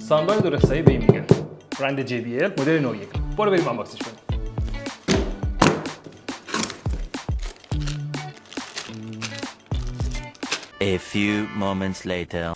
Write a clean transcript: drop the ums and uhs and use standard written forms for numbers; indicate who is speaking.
Speaker 1: soundbar درست حسابی به این میگن. برند JBL مدل 9.1. برو بریم آنباکسش کنیم.
Speaker 2: A few moments later.